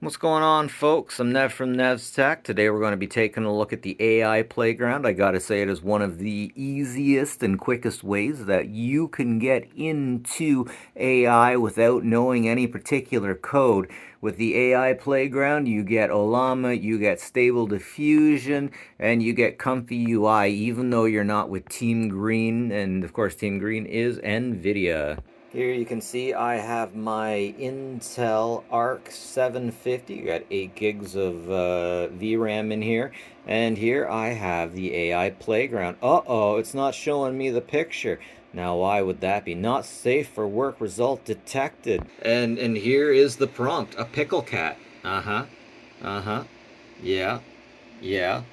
What's going on, folks? I'm Nev from Nev's Tech. Today we're going to be taking a look at the AI playground. I gotta say, it is one of the easiest and quickest ways that you can get into AI without knowing any particular code. With the AI playground, you get Olama, you get Stable Diffusion, and you get Comfy UI, even though you're not with Team Green. And of course, Team Green is NVIDIA. Here you can see I have my Intel Arc 750. Got 8 gigs of VRAM in here. And here I have the AI playground. Uh-oh, it's not showing me the picture. Now why would that be? Not safe for work, result detected. And here is the prompt, a pickle cat. Uh-huh. Uh-huh. Yeah. Yeah.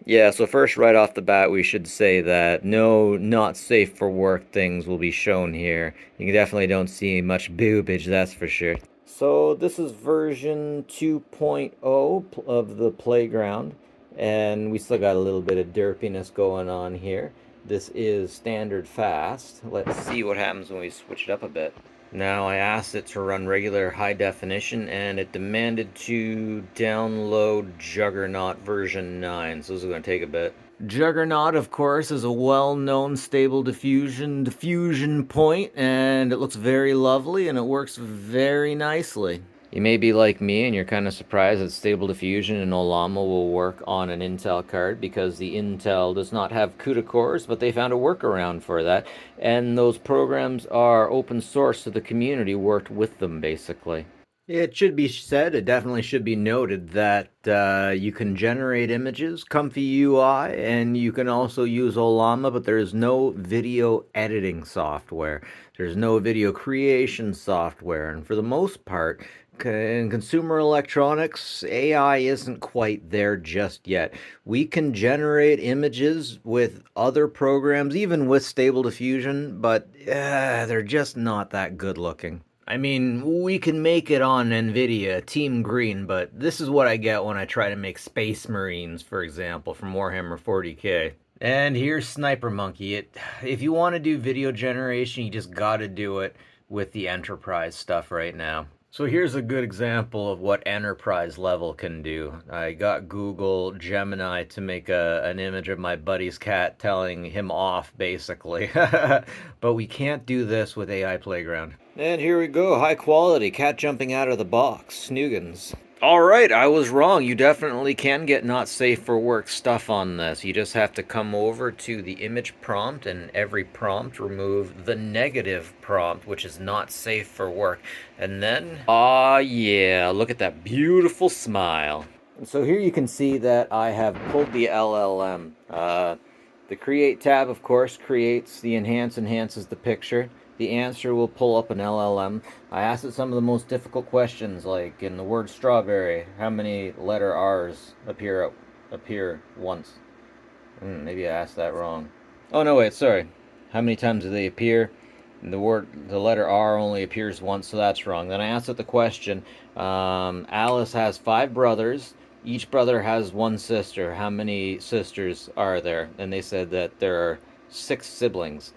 Yeah, so first, right off the bat, we should say that no not safe for work things will be shown here. You definitely don't see much boobage, that's for sure. So this is version 2.0 of the playground, and we still got a little bit of derpiness going on here. This is standard fast. Let's see what happens when we switch it up a bit. Now I asked it to run regular high definition and it demanded to download Juggernaut version 9, so this is going to take a bit. Juggernaut, of course, is a well-known stable diffusion point, and it looks very lovely and it works very nicely. You may be like me and you're kind of surprised that Stable Diffusion and Olama will work on an Intel card because the Intel does not have CUDA cores, but they found a workaround for that. And those programs are open source, so the community worked with them basically. It should be said, it definitely should be noted that you can generate images, Comfy UI, and you can also use Olama, but there is no video editing software. There's no video creation software, and for the most part, in consumer electronics, AI isn't quite there just yet. We can generate images with other programs, even with Stable Diffusion, but they're just not that good looking. I mean, we can make it on NVIDIA, Team Green, but this is what I get when I try to make Space Marines, for example, from Warhammer 40k. And here's Sniper Monkey. If you want to do video generation, you just gotta do it with the Enterprise stuff right now. So here's a good example of what enterprise level can do. I got Google Gemini to make an image of my buddy's cat telling him off, basically. But we can't do this with AI Playground. And here we go, high quality, cat jumping out of the box, Snoogans. Alright, I was wrong. You definitely can get not safe for work stuff on this. You just have to come over to the image prompt and every prompt remove the negative prompt, which is not safe for work. And then, yeah, look at that beautiful smile. So here you can see that I have pulled the LLM. The Create tab, of course, creates the enhances the picture. The answer will pull up an LLM. I asked it some of the most difficult questions, like in the word strawberry, how many letter R's appear once? Maybe I asked that wrong. Oh no, wait, sorry. How many times do they appear? The letter R only appears once, so that's wrong. Then I asked it the question. Alice has 5 brothers. Each brother has 1 sister. How many sisters are there? And they said that there are 6 siblings.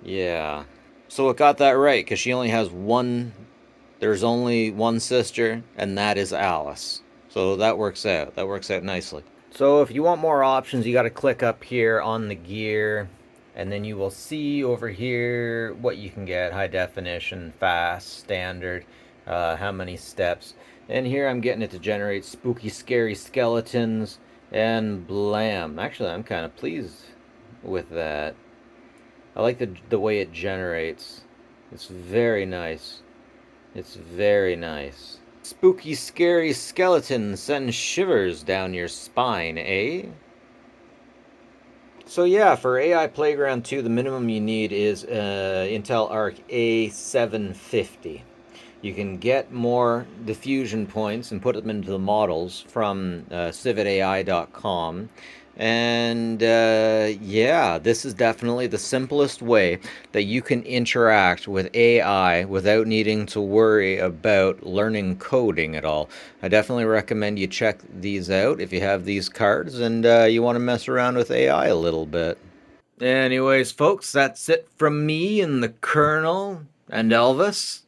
Yeah. So it got that right, because she only has one, there's only 1 sister, and that is Alice. So that works out. That works out nicely. So if you want more options, you got to click up here on the gear, and then you will see over here what you can get. High definition, fast, standard, how many steps. And here I'm getting it to generate spooky, scary skeletons, and blam. Actually, I'm kind of pleased with that. I like the way it generates. It's very nice. It's very nice. Spooky, scary skeleton sends shivers down your spine, eh? So yeah, for AI Playground 2, the minimum you need is Intel Arc A750. You can get more diffusion points and put them into the models from civitai.com. And yeah, this is definitely the simplest way that you can interact with AI without needing to worry about learning coding at all. I definitely recommend you check these out if you have these cards and you want to mess around with AI a little bit. Anyways, folks, that's it from me and the Colonel and Elvis.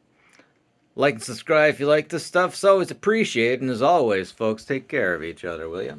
Like and subscribe if you like this stuff. It's always appreciated. And as always, folks, take care of each other, will you?